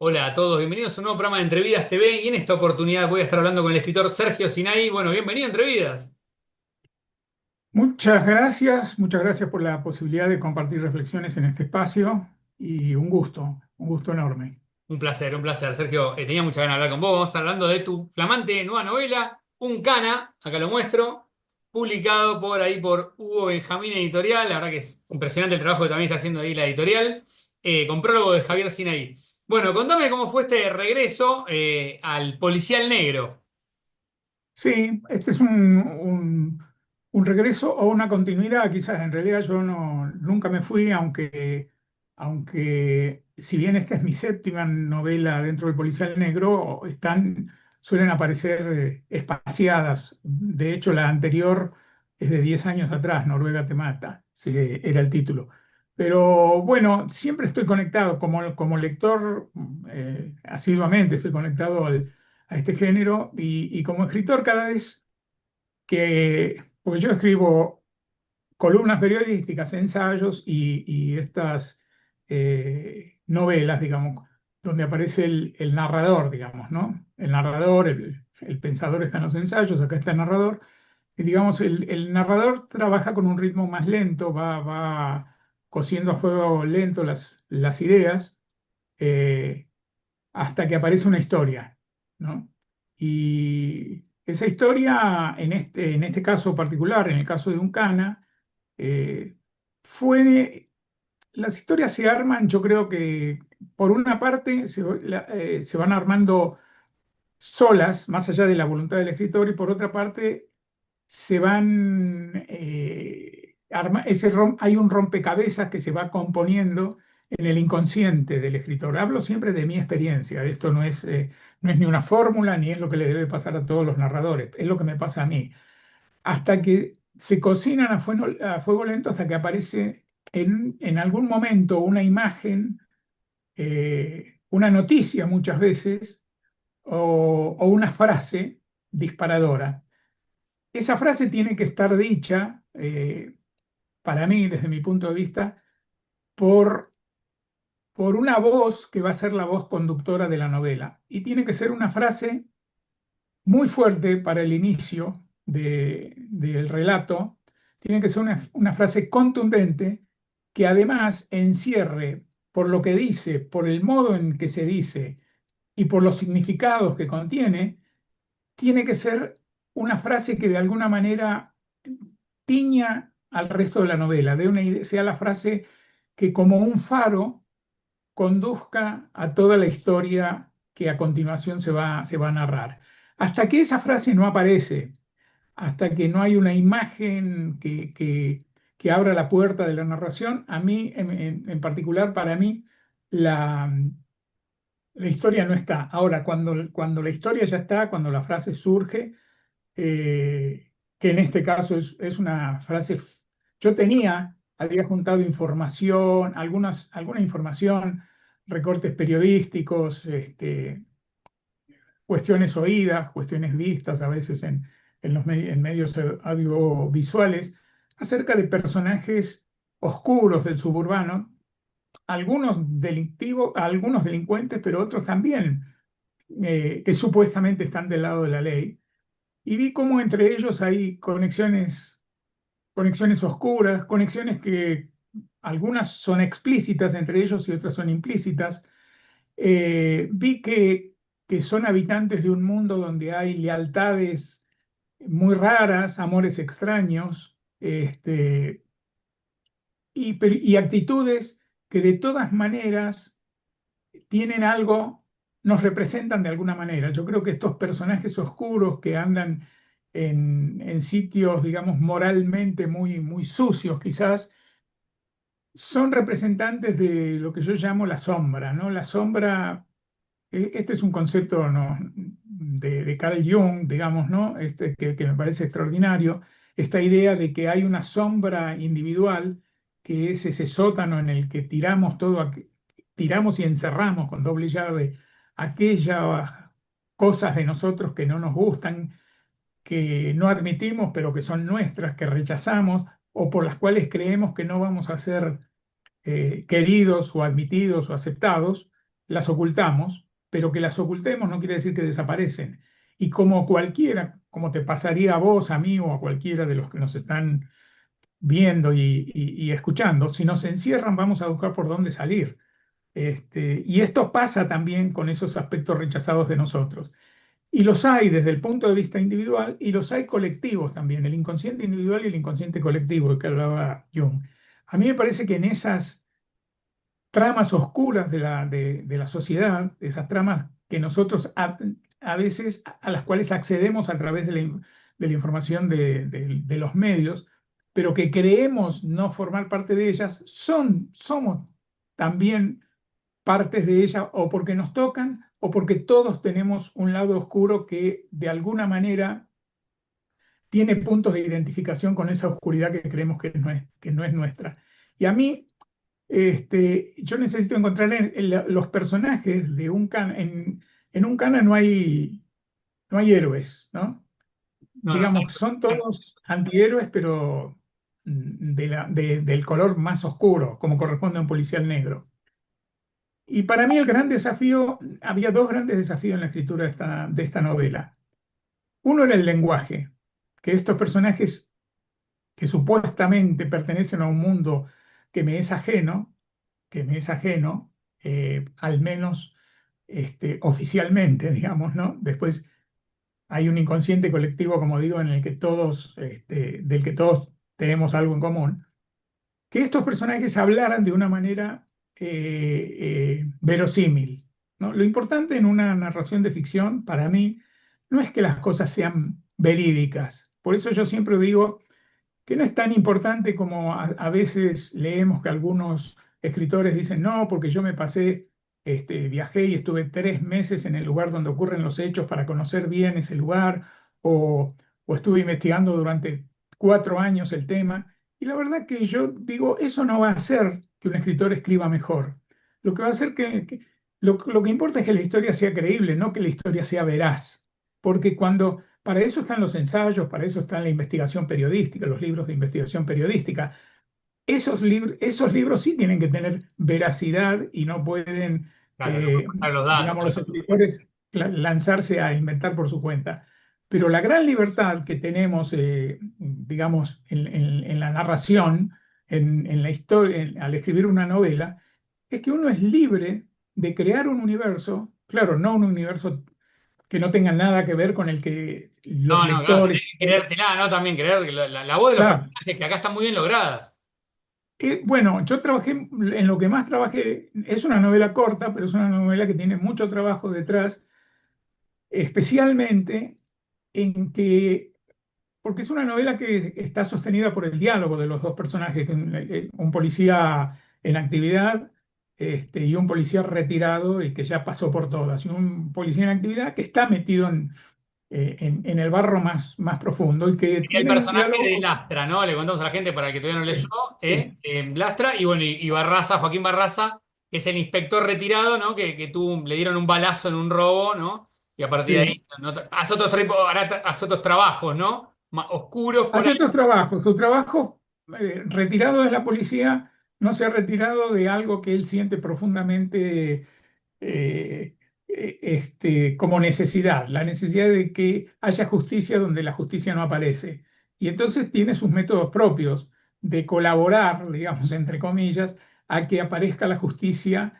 Hola a todos, bienvenidos a un nuevo programa de Entrevidas TV y en esta oportunidad voy a estar hablando con el escritor Sergio Sinai. Bueno, bienvenido a Entrevidas. Muchas gracias por la posibilidad de compartir reflexiones en este espacio y un gusto enorme. Un placer, Sergio. Tenía mucha ganas de hablar con vos. Vamos a estar hablando de tu flamante nueva novela, Un Cana, acá lo muestro, publicado por ahí por Hugo Benjamín Editorial. La verdad que es impresionante el trabajo que también está haciendo ahí la editorial, con prólogo de Javier Sinai. Bueno, contame cómo fue este regreso al policial negro. Sí, este es un regreso o una continuidad, quizás en realidad yo nunca me fui, aunque si bien esta es mi séptima novela dentro del Policial Negro, suelen aparecer espaciadas. De hecho, la anterior es de 10 años atrás, Noruega te mata, sí, era el título. Pero bueno, siempre estoy conectado como lector, asiduamente estoy conectado a este género y como escritor cada vez porque yo escribo columnas periodísticas, ensayos y estas novelas, digamos, donde aparece el narrador, digamos, ¿no? El narrador, el pensador está en los ensayos, acá está el narrador. Y digamos, el narrador trabaja con un ritmo más lento, va cosiendo a fuego lento las ideas. eh, Hasta que aparece una historia, ¿no? Y esa historia, en este caso particular, en el caso de un cana, eh, fue, las historias se arman, yo creo que por una parte se van armando solas, más allá de la voluntad del escritor, y por otra parte se van, hay un rompecabezas que se va componiendo en el inconsciente del escritor. Hablo siempre de mi experiencia, esto no es ni una fórmula ni es lo que le debe pasar a todos los narradores, es lo que me pasa a mí. Hasta que se cocinan a fuego lento, hasta que aparece en algún momento una imagen, una noticia muchas veces, o una frase disparadora. Esa frase tiene que estar dicha, para mí, desde mi punto de vista, por, por una voz que va a ser la voz conductora de la novela. Y tiene que ser una frase muy fuerte para el inicio del relato. Tiene que ser una frase contundente que además encierre, por lo que dice, por el modo en que se dice y por los significados que contiene, tiene que ser una frase que de alguna manera tiña al resto de la novela, sea la frase que como un faro conduzca a toda la historia que a continuación se va a narrar. Hasta que esa frase no aparece, hasta que no hay una imagen que abra la puerta de la narración, a mí, en particular para mí, la, la historia no está. Ahora, cuando la historia ya está, cuando la frase surge, que en este caso es una frase, había juntado información, alguna información, recortes periodísticos, cuestiones oídas, cuestiones vistas a veces en medios audiovisuales, acerca de personajes oscuros del suburbano, algunos delictivos, algunos delincuentes, pero otros también, que supuestamente están del lado de la ley. Y vi cómo entre ellos hay conexiones oscuras, conexiones que algunas son explícitas entre ellos y otras son implícitas. Vi que son habitantes de un mundo donde hay lealtades muy raras, amores extraños, y actitudes que de todas maneras tienen algo, nos representan de alguna manera. Yo creo que estos personajes oscuros que andan en sitios, digamos, moralmente muy sucios, quizás, son representantes de lo que yo llamo la sombra, ¿no? La sombra, este es un concepto, ¿no?, de Carl Jung, digamos, ¿no? Que me parece extraordinario, esta idea de que hay una sombra individual, que es ese sótano en el que tiramos y encerramos con doble llave aquellas cosas de nosotros que no nos gustan, que no admitimos, pero que son nuestras, que rechazamos o por las cuales creemos que no vamos a ser queridos o admitidos o aceptados. las ocultamos, pero que las ocultemos no quiere decir que desaparecen. Y como cualquiera, como te pasaría a vos, a mí o a cualquiera de los que nos están viendo y escuchando, si nos encierran vamos a buscar por dónde salir. Y esto pasa también con esos aspectos rechazados de nosotros. Y los hay desde el punto de vista individual y los hay colectivos también, el inconsciente individual y el inconsciente colectivo de que hablaba Jung. A mí me parece que en esas tramas oscuras de la sociedad, esas tramas que nosotros a veces a las cuales accedemos a través de la información de los medios, pero que creemos no formar parte de ellas, somos también partes de ellas o porque nos tocan o porque todos tenemos un lado oscuro que de alguna manera tiene puntos de identificación con esa oscuridad que creemos que no es nuestra. Y a mí yo necesito encontrar los personajes de un Kana. En un Kana no hay héroes, ¿no? No, no, Digamos, son todos antihéroes, pero del color más oscuro, como corresponde a un policial negro. Y para mí el gran desafío, había dos grandes desafíos en la escritura de esta novela. Uno era el lenguaje, que estos personajes que supuestamente pertenecen a un mundo que me es ajeno, al menos oficialmente, digamos, ¿no? Después hay un inconsciente colectivo, como digo, en el que todos, del que todos tenemos algo en común, que estos personajes hablaran de una manera verosímil, ¿no? Lo importante en una narración de ficción, para mí, no es que las cosas sean verídicas. Por eso yo siempre digo que no es tan importante como a veces leemos que algunos escritores dicen, no, porque yo me pasé, viajé y estuve 3 meses en el lugar donde ocurren los hechos para conocer bien ese lugar, o estuve investigando durante 4 años el tema. Y la verdad que yo digo, eso no va a hacer que un escritor escriba mejor. Lo que va a hacer lo que importa es que la historia sea creíble, no que la historia sea veraz. Porque para eso están los ensayos, para eso está la investigación periodística, los libros de investigación periodística. Esos libros sí tienen que tener veracidad y no pueden, claro, no puedo pasar los datos. digamos, los escritores lanzarse a inventar por su cuenta. Pero la gran libertad que tenemos, digamos, en la narración, en la historia, al escribir una novela, es que uno es libre de crear un universo, claro, no un universo que no tenga nada que ver con el que los No, no, claro, tenés lectores. que creértela, ¿no? También creer que la voz de los Claro. personajes, que acá están muy bien logradas. Bueno, yo trabajé, en lo que más trabajé, es una novela corta, pero es una novela que tiene mucho trabajo detrás, especialmente en que, porque es una novela que está sostenida por el diálogo de los dos personajes, un policía en actividad, y un policía retirado y que ya pasó por todas, y un policía en actividad que está metido en el barro más profundo y que Y el tienen un personaje de diálogo. Lastra, ¿no? Le contamos a la gente para que todavía no leyó, Sí, sí, Lastra, y bueno, y Barraza, Joaquín Barraza, que es el inspector retirado, ¿no? Le dieron un balazo en un robo, ¿no? Y a partir de sí. ahí hace otros trabajos, ¿no? Más oscuros por Hace ahí. otros trabajos. Su trabajo, retirado de la policía, no se ha retirado de algo que él siente profundamente, como necesidad, la necesidad de que haya justicia donde la justicia no aparece. Y entonces tiene sus métodos propios de colaborar, digamos, entre comillas, a que aparezca la justicia,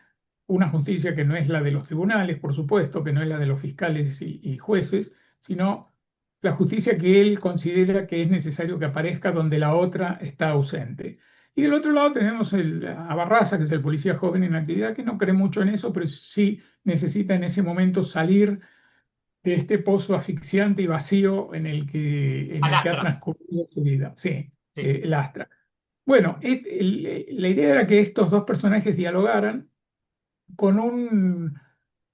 una justicia que no es la de los tribunales, por supuesto, que no es la de los fiscales y jueces, sino la justicia que él considera que es necesario que aparezca donde la otra está ausente. Y del otro lado tenemos a Barraza, que es el policía joven en actividad, que no cree mucho en eso, pero sí necesita en ese momento salir de este pozo asfixiante y vacío en A el que ha Lastra, transcurrido su vida. Sí, sí. Lastra. Bueno, la idea era que estos dos personajes dialogaran con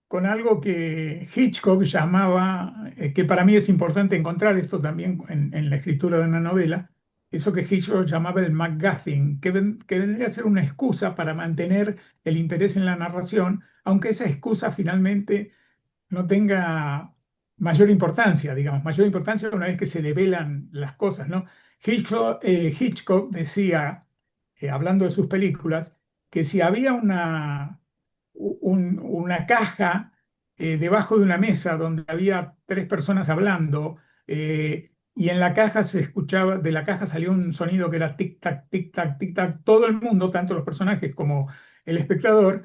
con algo que Hitchcock llamaba, que para mí es importante encontrar esto también en la escritura de una novela, eso que Hitchcock llamaba el MacGuffin, que vendría a ser una excusa para mantener el interés en la narración, aunque esa excusa finalmente no tenga mayor importancia, digamos, mayor importancia una vez que se develan las cosas, ¿no? Hitchcock decía, hablando de sus películas, que si había una una caja debajo de una mesa donde había tres personas hablando, y en la caja se escuchaba, de la caja salió un sonido que era tic-tac, tic-tac, tic-tac. Todo el mundo, tanto los personajes como el espectador,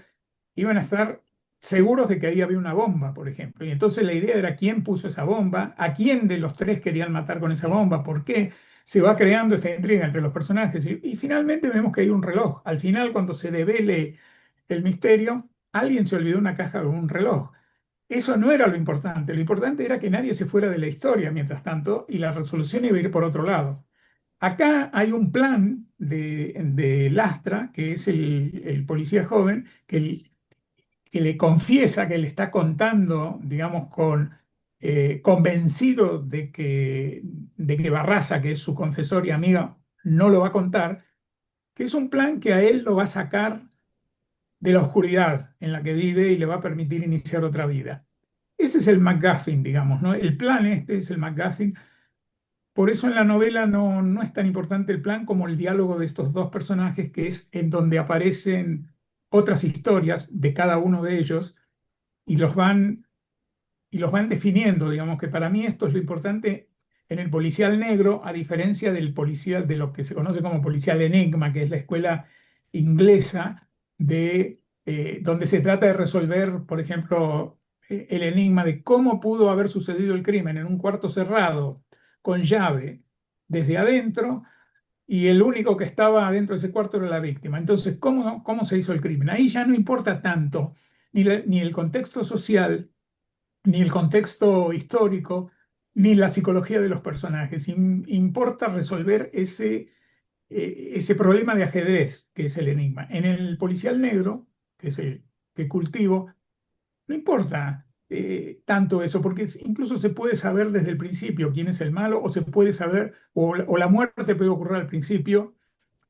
iban a estar seguros de que ahí había una bomba, por ejemplo. Y entonces la idea era quién puso esa bomba, a quién de los tres querían matar con esa bomba, por qué. Se va creando esta intriga entre los personajes y finalmente vemos que hay un reloj. Al final, cuando se devele el misterio, alguien se olvidó una caja con un reloj. Eso no era lo importante era que nadie se fuera de la historia mientras tanto y la resolución iba a ir por otro lado. Acá hay un plan de Lastra, que es el policía joven, que le confiesa que le está contando, digamos, convencido de que Barraza, que es su confesor y amiga, no lo va a contar, que es un plan que a él lo va a sacar de la oscuridad en la que vive y le va a permitir iniciar otra vida. Ese es el MacGuffin, digamos, ¿no? El plan este es el MacGuffin. Por eso en la novela no es tan importante el plan como el diálogo de estos dos personajes, que es en donde aparecen otras historias de cada uno de ellos y los van definiendo, digamos que para mí esto es lo importante en el policial negro, a diferencia del policial, de lo que se conoce como policial enigma, que es la escuela inglesa donde se trata de resolver, por ejemplo, el enigma de cómo pudo haber sucedido el crimen en un cuarto cerrado, con llave, desde adentro, y el único que estaba adentro de ese cuarto era la víctima. Entonces, ¿cómo se hizo el crimen? Ahí ya no importa tanto ni el contexto social, ni el contexto histórico, ni la psicología de los personajes. Importa resolver ese problema de ajedrez que es el enigma. En el policial negro, que es el que cultivo, no importa tanto eso, porque incluso se puede saber desde el principio quién es el malo, o se puede saber, o la muerte puede ocurrir al principio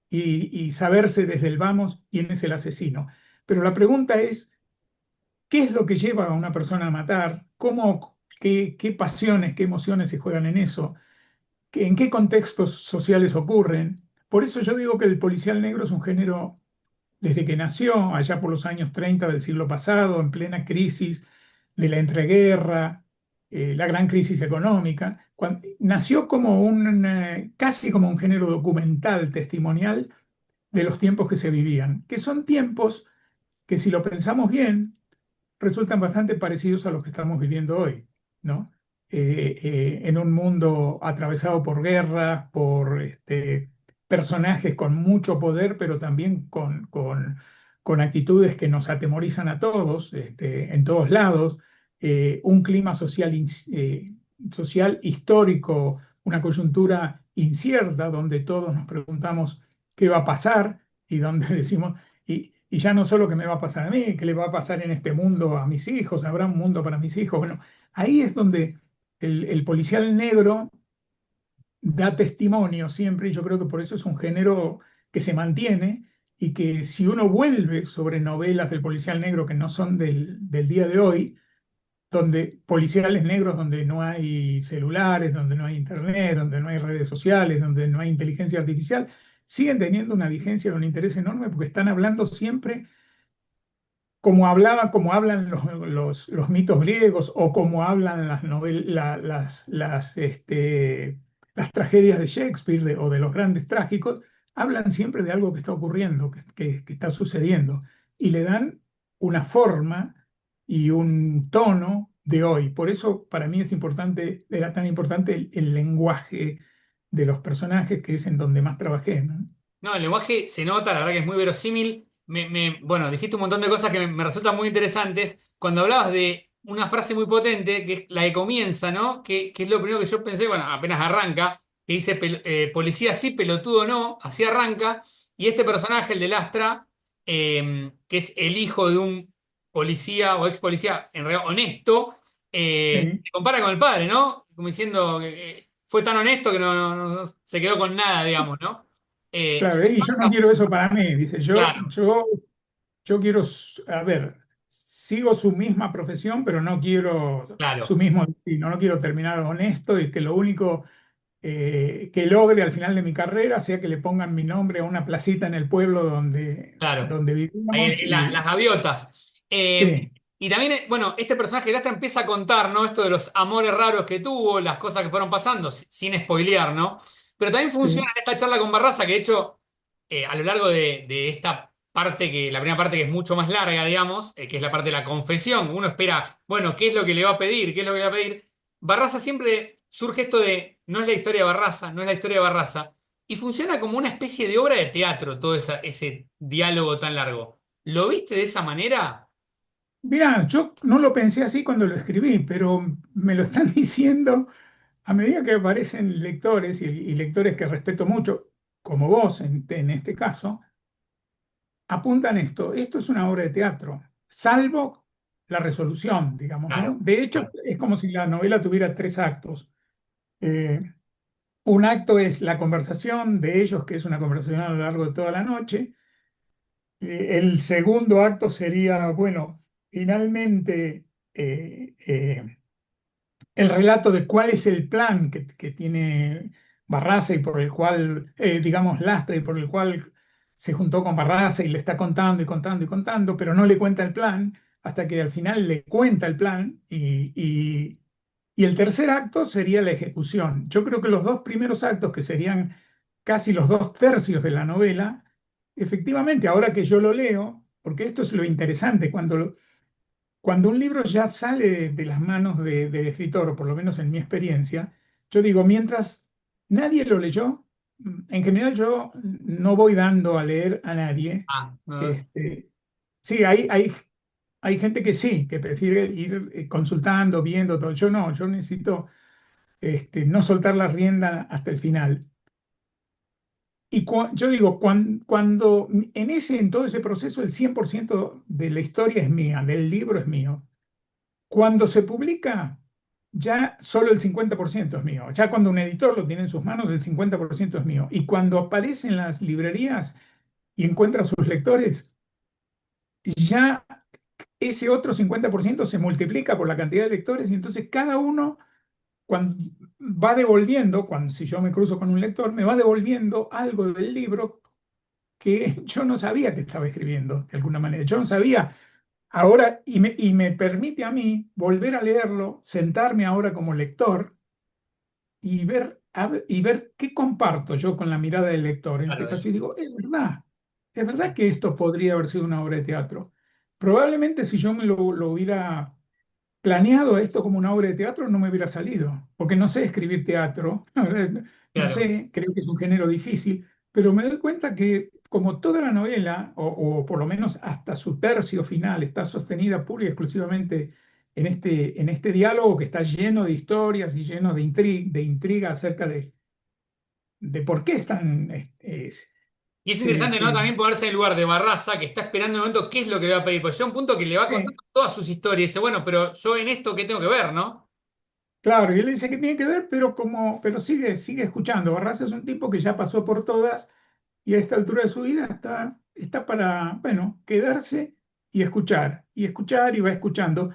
y saberse desde el vamos quién es el asesino. Pero la pregunta es, ¿qué es lo que lleva a una persona a matar? ¿Qué pasiones, qué emociones se juegan en eso? ¿En qué contextos sociales ocurren? Por eso yo digo que el policial negro es un género desde que nació, allá por los años 30 del siglo pasado, en plena crisis de la entreguerra, la gran crisis económica, nació como casi como un género documental, testimonial de los tiempos que se vivían, que son tiempos que si lo pensamos bien, resultan bastante parecidos a los que estamos viviendo hoy, ¿no? En un mundo atravesado por guerras, por personajes con mucho poder, pero también con actitudes que nos atemorizan a todos, en todos lados, un clima social histórico, una coyuntura incierta donde todos nos preguntamos qué va a pasar y donde decimos, y ya no solo qué me va a pasar a mí, qué le va a pasar en este mundo a mis hijos, habrá un mundo para mis hijos. Bueno, ahí es donde el policial negro da testimonio siempre, y yo creo que por eso es un género que se mantiene y que si uno vuelve sobre novelas del policial negro que no son del día de hoy, donde policiales negros donde no hay celulares, donde no hay internet, donde no hay redes sociales, donde no hay inteligencia artificial, siguen teniendo una vigencia y un interés enorme porque están hablando siempre como hablan los mitos griegos o como hablan las tragedias de Shakespeare o de los grandes trágicos, hablan siempre de algo que está ocurriendo, que está sucediendo, y le dan una forma y un tono de hoy. Por eso para mí era tan importante el lenguaje de los personajes, que es en donde más trabajé, ¿no? No, el lenguaje se nota, la verdad que es muy verosímil. Bueno, dijiste un montón de cosas que me resultan muy interesantes. Cuando hablabas de una frase muy potente, que es la que comienza, ¿no? Que es lo primero que yo pensé, bueno, apenas arranca, que dice policía sí, pelotudo no, así arranca. Y este personaje, el de Lastra, que es el hijo de un policía o ex policía, en realidad honesto, Sí. se compara con el padre, ¿no? Como diciendo que fue tan honesto que no se quedó con nada, digamos, ¿no? Claro, Son y yo no marcas, quiero eso para mí, dice, claro, yo quiero, a ver, sigo su misma profesión, pero no quiero su claro, mismo destino, no quiero terminar honesto y que lo único que logre al final de mi carrera sea que le pongan mi nombre a una placita en el pueblo donde, claro. donde Ahí vivíamos las y gaviotas. Sí, Y también, bueno, este personaje de Lastra empieza a contar, ¿no? Esto de los amores raros que tuvo, las cosas que fueron pasando, sin spoilear, ¿no? Pero también funciona sí. en esta charla con Barraza, que de hecho, a lo largo de esta parte, la primera parte que es mucho más larga, digamos, que es la parte de la confesión, uno espera, bueno, ¿qué es lo que le va a pedir? ¿Qué es lo que le va a pedir? Barraza siempre surge esto de, no es la historia de Barraza, no es la historia de Barraza, y funciona como una especie de obra de teatro, todo ese diálogo tan largo. ¿Lo viste de esa manera? Mira, yo no lo pensé así cuando lo escribí, pero me lo están diciendo a medida que aparecen lectores y lectores que respeto mucho, como vos en este caso, apuntan esto. Esto es una obra de teatro, salvo la resolución, digamos, ¿no? Claro, De hecho, claro. es como si la novela tuviera tres actos. Eh, un acto es la conversación de ellos, que es una conversación a lo largo de toda la noche. El segundo acto sería, bueno, finalmente el relato de cuál es el plan que tiene Barraza y por el cual, digamos, Lastra y por el cual se juntó con Barraza y le está contando y contando y contando, pero no le cuenta el plan hasta que al final le cuenta el plan y el tercer acto sería la ejecución. Yo creo que los dos primeros actos, que serían casi los dos tercios de la novela, efectivamente, ahora que yo lo leo, porque esto es lo interesante, cuando un libro ya sale de las manos del escritor, o por lo menos en mi experiencia, yo digo, mientras nadie lo leyó, en general yo no voy dando a leer a nadie. Ah, no, Este, sí, hay gente que sí, que prefiere ir consultando, viendo todo. Yo no, yo necesito no soltar la rienda hasta el final. Y yo digo, cuando en todo ese proceso el 100% de la historia es mía, del libro es mío. Cuando se publica, ya solo el 50% es mío. Ya cuando un editor lo tiene en sus manos, el 50% es mío. Y cuando aparece en las librerías y encuentra a sus lectores, ya ese otro 50% se multiplica por la cantidad de lectores y entonces cada uno cuando va devolviendo, si yo me cruzo con un lector, me va devolviendo algo del libro que yo no sabía que estaba escribiendo de alguna manera. Yo no sabía ahora, y me permite a mí volver a leerlo, sentarme ahora como lector y ver qué comparto yo con la mirada del lector. En este claro, caso, y digo, es verdad sí, que esto podría haber sido una obra de teatro. Probablemente si yo me lo hubiera planeado esto como una obra de teatro, no me hubiera salido, porque no sé escribir teatro, la verdad, no claro. sé, creo que es un género difícil, pero me doy cuenta que como toda la novela, o por lo menos hasta su tercio final, está sostenida pura y exclusivamente en este diálogo que está lleno de historias y lleno de intriga acerca de por qué están, Y es se, interesante, ¿no? se- También ponerse en el lugar de Barraza, que está esperando el momento qué es lo que le va a pedir. Porque llega un punto que le va contando sí, todas sus historias y dice, bueno, pero yo en esto, ¿qué tengo que ver, no? claro, y él dice que tiene que ver, pero sigue escuchando. Barraza es un tipo que ya pasó por todas y a esta altura de su vida está para, bueno, quedarse y escuchar y va escuchando.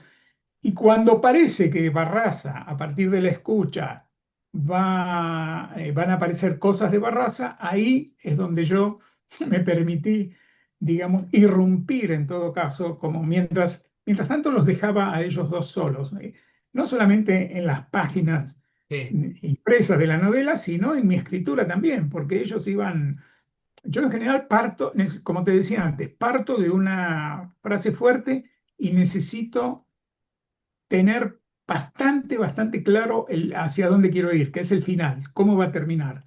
Y cuando parece que Barraza, a partir de la escucha, van a aparecer cosas de Barraza, ahí es donde yo me permití, digamos, irrumpir en todo caso, como mientras tanto los dejaba a ellos dos solos, no solamente en las páginas Sí, impresas de la novela, sino en mi escritura también, porque ellos iban. Yo en general parto, como te decía antes, parto de una frase fuerte y necesito tener bastante claro hacia dónde quiero ir, que es el final, cómo va a terminar.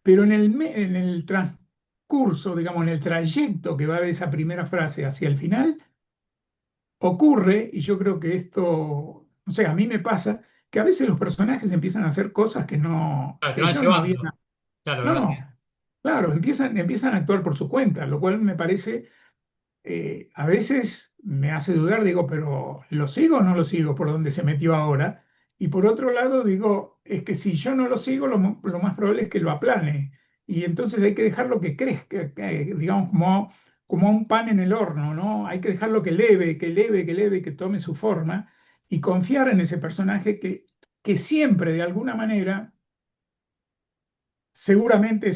Pero en el transcurso, digamos, en el trayecto que va de esa primera frase hacia el final, ocurre, y yo creo que esto, o sea, a mí me pasa, que a veces los personajes empiezan a hacer cosas que no, claro, te que van yo no había. llevando. Claro, ¿verdad? No, claro, empiezan a actuar por su cuenta, lo cual me parece a veces me hace dudar, digo, pero ¿lo sigo o no lo sigo por donde se metió ahora? Y por otro lado, digo, es que si yo no lo sigo, lo más probable es que lo aplane. Y entonces hay que dejarlo que crezca, digamos, como un pan en el horno, ¿no? Hay que dejarlo que leve, que leve, que leve, que tome su forma y confiar en ese personaje que siempre, de alguna manera, seguramente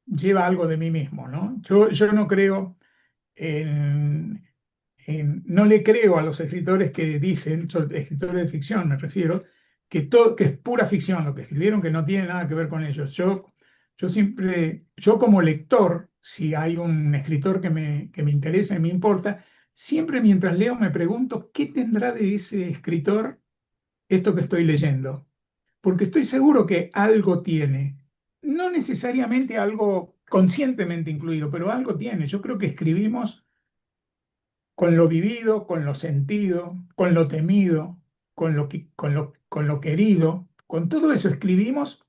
lleva algo de mí mismo, ¿no? Yo no creo en no le creo a los escritores que dicen, escritores de ficción me refiero, que es pura ficción lo que escribieron, que no tiene nada que ver con ellos. Yo como lector, si hay un escritor que me interesa y me importa, siempre mientras leo me pregunto qué tendrá de ese escritor esto que estoy leyendo, porque estoy seguro que algo tiene, no necesariamente algo conscientemente incluido, pero algo tiene. Yo creo que escribimos con lo vivido, con lo sentido, con lo temido, con lo querido, con todo eso escribimos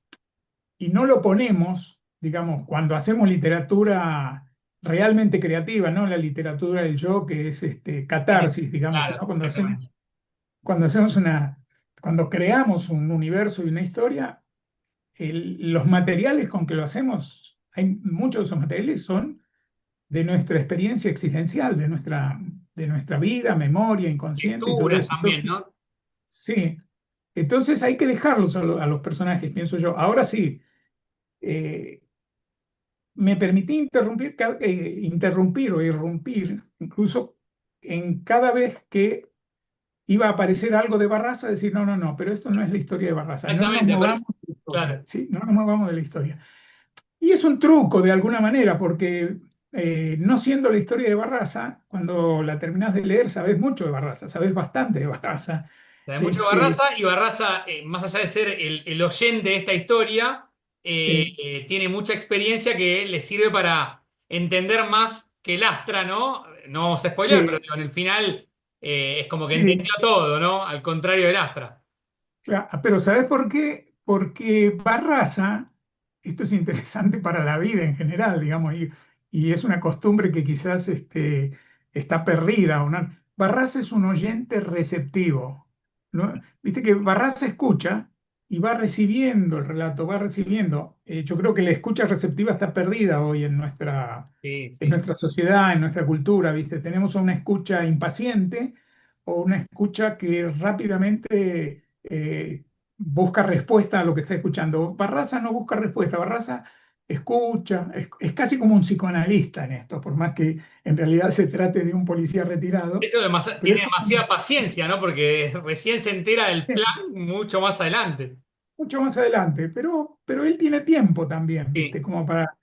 y no lo ponemos, digamos, cuando hacemos literatura realmente creativa, no la literatura del yo, que es catarsis, digamos, Claro, sino exactamente. cuando hacemos cuando creamos un universo y una historia, los materiales con que lo hacemos, hay muchos de esos materiales son de nuestra experiencia existencial, de nuestra vida, memoria, inconsciente y todo Lecturas eso. también, Entonces, ¿no? sí, entonces hay que dejarlos a los personajes, pienso yo. Ahora sí, eh, me permití interrumpir o irrumpir, incluso en cada vez que iba a aparecer algo de Barraza, decir, no, no, no, pero esto no es la historia de Barraza, no nos Exactamente, me parece. movamos de la historia, Claro. ¿sí? No nos movamos de la historia. Y es un truco de alguna manera, porque no siendo la historia de Barraza, cuando la terminás de leer, sabes mucho de Barraza, sabes bastante de Barraza. Sabe mucho Este, Barraza y Barraza, más allá de ser el oyente de esta historia, eh, tiene mucha experiencia que le sirve para entender más que el Astra, ¿no? No vamos a spoilear, pero sí, digo, en el final es como que sí, entendió todo, ¿no? Al contrario del Astra. pero ¿sabes por qué? Porque Barraza, esto es interesante para la vida en general, digamos, y es una costumbre que quizás está perdida. Barraza es un oyente receptivo, ¿no? Viste que Barraza escucha y va recibiendo el relato, va recibiendo. Yo creo que la escucha receptiva está perdida hoy Sí, en sí. nuestra sociedad, en nuestra cultura, ¿viste? Tenemos una escucha impaciente o una escucha que rápidamente busca respuesta a lo que está escuchando. Barraza no busca respuesta, Barraza escucha, es casi como un psicoanalista en esto, por más que en realidad se trate de un policía De retirado, hecho, pero tiene es demasiada paciencia, ¿no? Porque recién se entera del plan mucho más adelante. mucho más adelante, pero él tiene tiempo también, ¿viste? Sí. Como para,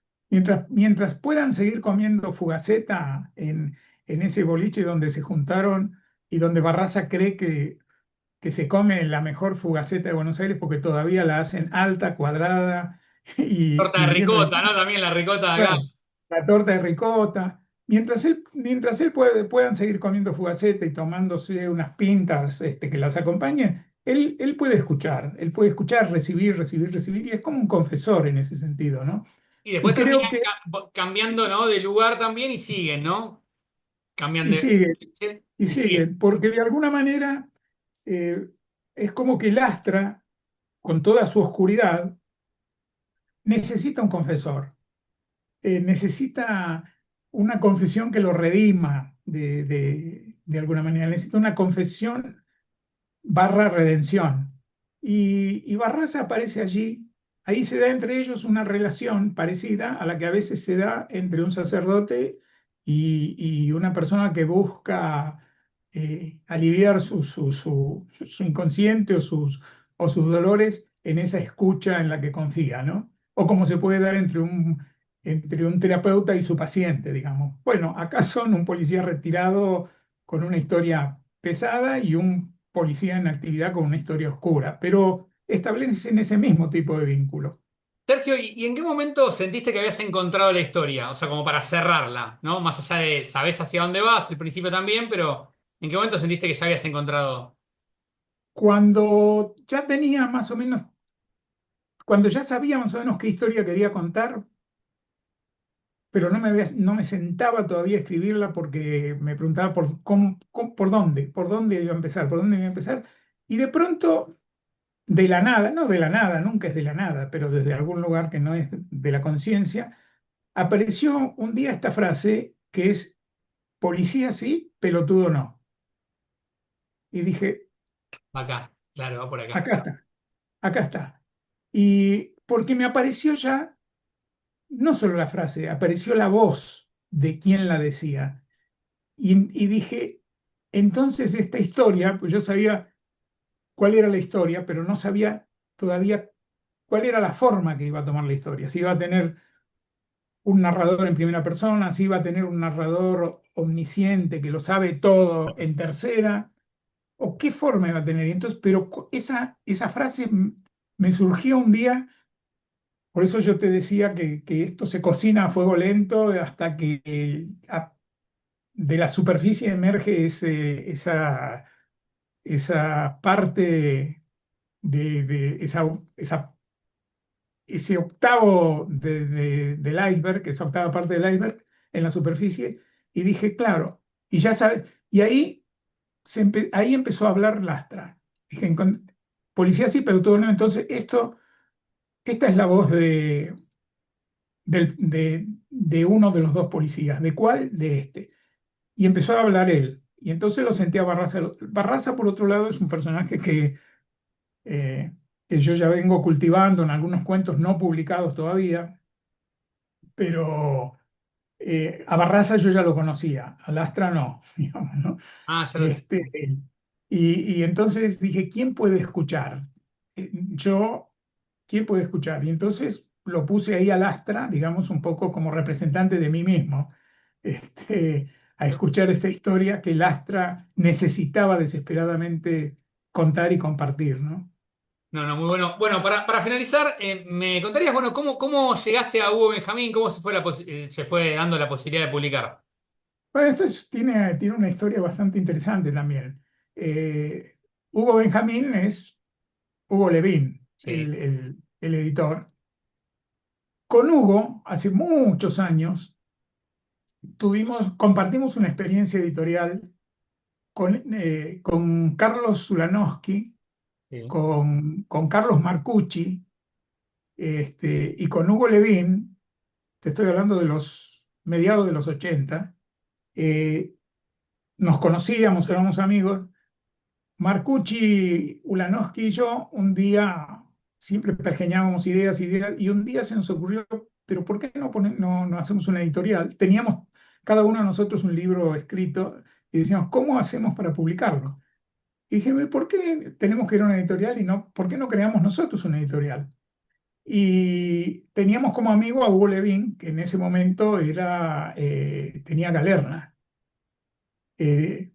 mientras puedan seguir comiendo fugaceta en ese boliche donde se juntaron y donde Barraza cree que se come la mejor fugaceta de Buenos Aires porque todavía la hacen alta, cuadrada Torta de y bien ricota, ¿no? rellena. También la ricota de acá. Claro, la torta de ricota. Mientras él puedan seguir comiendo fugaceta y tomándose unas pintas que las acompañen, él puede escuchar, recibir, recibir, recibir, y es como un confesor en ese sentido, ¿no? Y después Y terminan creo que, cambiando, ¿no? De lugar también y siguen, ¿no? Cambian y de sigue, boliche y y sigue, siguen. porque de alguna manera eh, es como que el Astra, con toda su oscuridad, necesita un confesor. Necesita una confesión que lo redima de alguna manera, necesita una confesión barra redención. Y Barraza aparece allí, ahí se da entre ellos una relación parecida a la que a veces se da entre un sacerdote y una persona que busca aliviar su inconsciente o sus dolores en esa escucha en la que confía, ¿no? O como se puede dar entre un terapeuta y su paciente, digamos. Bueno, acá son un policía retirado con una historia pesada y un policía en actividad con una historia oscura, pero establecen ese mismo tipo de vínculo. Sergio, ¿y en qué momento sentiste que habías encontrado la historia? O sea, como para cerrarla, ¿no? Más allá de sabés hacia dónde vas, el principio también, pero ¿en qué momento sentiste que ya habías encontrado? Cuando ya tenía más o menos, cuando ya sabía más o menos qué historia quería contar, pero no me sentaba todavía a escribirla porque me preguntaba por dónde iba a empezar, por dónde iba a empezar, y de pronto, de la nada, no de la nada, nunca es de la nada, pero desde algún lugar que no es de la conciencia, apareció un día esta frase que es policía sí, pelotudo no. Y dije, Acá, claro, va por acá. acá está, acá está. Y porque me apareció ya, no solo la frase, apareció la voz de quien la decía. Y dije, entonces esta historia, pues yo sabía cuál era la historia, pero no sabía todavía cuál era la forma que iba a tomar la historia. Si iba a tener un narrador en primera persona, si iba a tener un narrador omnisciente que lo sabe todo en tercera, o qué forma iba a tener. Y entonces, pero esa frase me surgió un día, por eso yo te decía que esto se cocina a fuego lento hasta que de la superficie emerge esa parte ese octavo del iceberg, esa octava parte del iceberg en la superficie, y dije, claro, y ya sabes, y ahí, ahí empezó a hablar Lastra. Dije, policía sí, pero todo no, entonces esta es la voz de uno de los dos policías. ¿De cuál? De este. Y empezó a hablar él. Y entonces lo sentí a Barraza. Barraza, por otro lado, es un personaje eh, que yo ya vengo cultivando en algunos cuentos no publicados todavía, pero a Barraza yo ya lo conocía, a Lastra no, digamos, ¿no? Ah, ya lo Este, y entonces dije, ¿quién puede escuchar? Yo, ¿quién puede escuchar? Y entonces lo puse ahí a Lastra, digamos, un poco como representante de mí mismo, a escuchar esta historia que Lastra necesitaba desesperadamente contar y compartir, ¿no? No, no, muy bueno. Bueno, para finalizar, ¿me contarías, bueno, cómo llegaste a Hugo Benjamín? ¿Cómo se fue dando la posibilidad de publicar? Bueno, tiene una historia bastante interesante también. Eh, Hugo Benjamín es Hugo Levin, Sí, el editor. Con Hugo, hace muchos años, compartimos una experiencia editorial con Carlos Zulanowski, sí. con Carlos Marcucci, y con Hugo Levin. Te estoy hablando de los mediados de los 80. eh, Nos conocíamos, éramos amigos. Marcucci, Ulanowski y yo un día siempre pergeñábamos ideas, y un día se nos ocurrió, pero ¿por qué no hacemos una editorial? Teníamos cada uno de nosotros un libro escrito y decíamos, ¿cómo hacemos para publicarlo? Y dije, ¿por qué tenemos que ir a una editorial y no, por qué no creamos nosotros una editorial? Y teníamos como amigo a Hugo Levin, que en ese momento tenía Galerna, eh,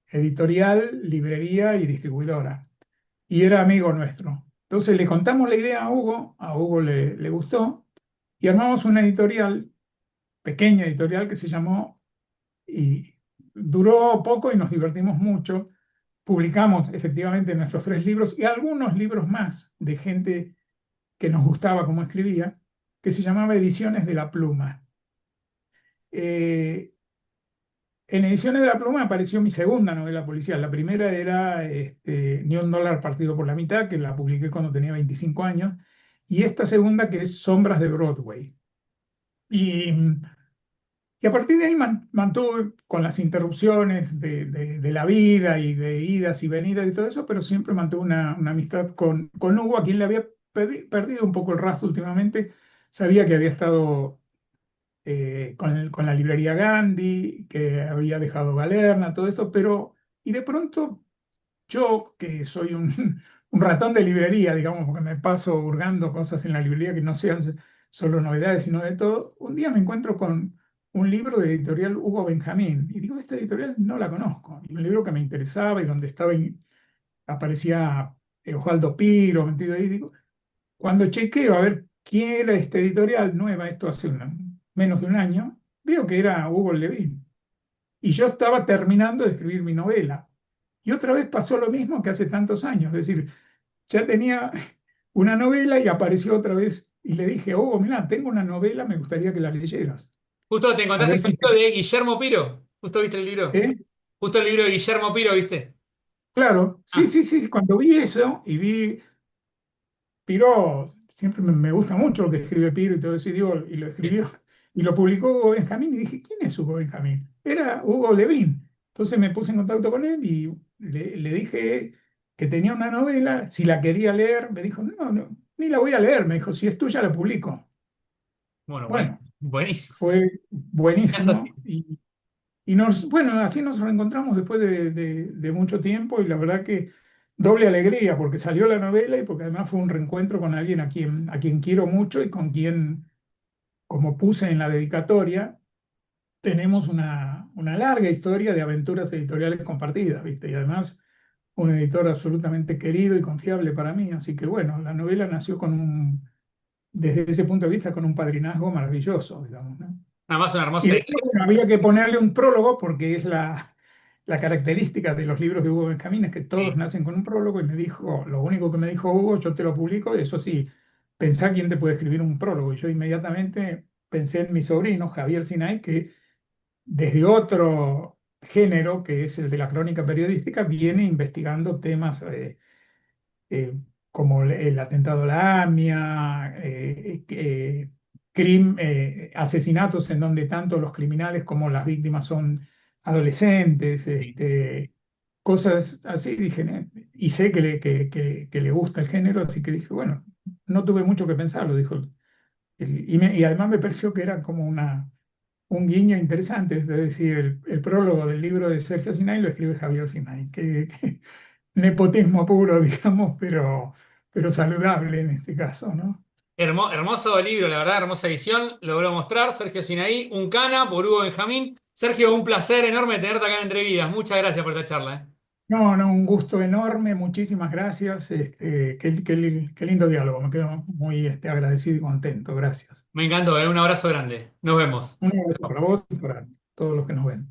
editorial, librería y distribuidora, y era amigo nuestro. Entonces le contamos la idea a Hugo le gustó, y armamos una editorial, pequeña editorial, que se llamó, y duró poco y nos divertimos mucho. Publicamos efectivamente nuestros 3 libros y algunos libros más de gente que nos gustaba cómo escribía, que se llamaba Ediciones de la Pluma. Eh, En Ediciones de la Pluma apareció mi segunda novela policial. La primera era Ni un dólar partido por la mitad, que la publiqué cuando tenía 25 años, y esta segunda, que es Sombras de Broadway. Y, y a partir de ahí mantuve con las interrupciones de la vida y de idas y venidas y todo eso, pero siempre mantuve una amistad con Hugo, a quien le había perdido un poco el rastro últimamente. Sabía que había estado con la librería Gandhi, que había dejado Galerna, todo esto, pero, y de pronto yo, que soy un ratón de librería, digamos, porque me paso hurgando cosas en la librería que no sean solo novedades, sino de todo, un día me encuentro con un libro de editorial Hugo Benjamín, y digo, esta editorial no la conozco, y un libro que me interesaba y donde aparecía Osvaldo Piro metido ahí, digo, cuando chequeo a ver quién era esta editorial nueva, esto hace menos de un año, veo que era Hugo Levin. Y yo estaba terminando de escribir mi novela. Y otra vez pasó lo mismo que hace tantos años. Es decir, ya tenía una novela y apareció otra vez. Y le dije, Hugo, mira, tengo una novela, me gustaría que la leyeras. Justo te A encontraste ver con el si libro de Guillermo Piro. Justo viste el libro. ¿eh? Justo el libro de Guillermo Piro, ¿viste? Claro, sí, Ah, sí, sí. Cuando vi eso y vi Piro, siempre me gusta mucho lo que escribe Piro y todo eso, y, digo, y lo sí. escribió, y lo publicó Hugo Benjamín, y dije, ¿quién es Hugo Benjamín? Era Hugo Levin. Entonces me puse en contacto con él y le dije que tenía una novela, si la quería leer, me dijo, no, no, ni la voy a leer, me dijo, si es tuya la publico. Bueno, Bueno, buenísimo. fue Es así. buenísimo, bueno, así nos reencontramos después de mucho tiempo y la verdad que doble alegría porque salió la novela y porque además fue un reencuentro con alguien a quien quiero mucho y con quien, como puse en la dedicatoria, tenemos una larga historia de aventuras editoriales compartidas, ¿viste? Y además un editor absolutamente querido y confiable para mí. Así que bueno, la novela nació desde ese punto de vista, con un padrinazgo maravilloso, digamos, ¿no? Nada más una Y hermosa idea. después, bueno, había que ponerle un prólogo porque es la característica de los libros de Hugo Benjamín, es que todos nacen con un prólogo y me dijo, lo único que me dijo Hugo, yo te lo publico, eso sí, pensá quién te puede escribir un prólogo. Y yo inmediatamente pensé en mi sobrino, Javier Sinay, que desde otro género, que es el de la crónica periodística, viene investigando temas eh, como el atentado a la AMIA, asesinatos en donde tanto los criminales como las víctimas son adolescentes, cosas así, dije, y sé que le gusta el género, así que dije, bueno, no tuve mucho que pensarlo, dijo. Y además me pareció que era como un guiño interesante, es decir, el prólogo del libro de Sergio Sinay lo escribe Javier Sinay, que nepotismo puro, digamos, pero saludable en este caso, ¿no? Hermoso libro, la verdad, hermosa edición. Lo vuelvo a mostrar. Sergio Sinaí, Un Cana, por Hugo Benjamín. Sergio, un placer enorme tenerte acá en Entrevidas. Muchas gracias por esta charla. No, no, un gusto enorme, muchísimas gracias. Qué lindo diálogo, me quedo muy agradecido y contento, gracias. Me encantó, ¿eh? Un abrazo grande. Nos vemos. Un abrazo para vos y para todos los que nos ven.